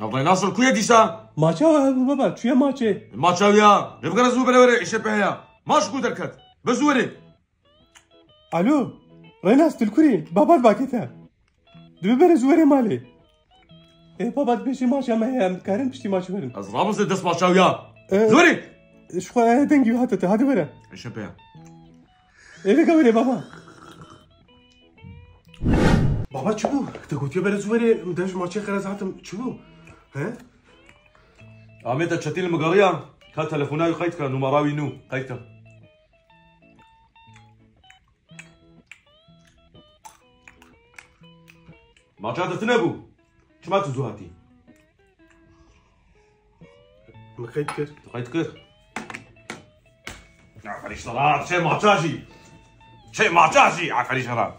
الله ناصر كويا ديسا ماچا بابا شويه ماچه ما تشاويا يبقى زو بلا ايش بها ماش كو دركت بزوري الو ريناس تلكوري بابا باكيتا دبي بره زوري مالي اي بابا بيشي ماچا ما هم كارن بشتي ماچ ورن از رامز دس ما تشاويا زوري شو دنگي هاتي بره ايش بها ايه كوري بابا بابا شو تقول بره زوري مدش ماچه خلاص هاتم شو ها عميت تشتين المقارية كان تلفوناي خيتك نمراوي نو خيتك ما جاد تنبو شما تزوهاتي ما خيتك خيتك عقلي شراب شيء ما تاجي عقلي شراب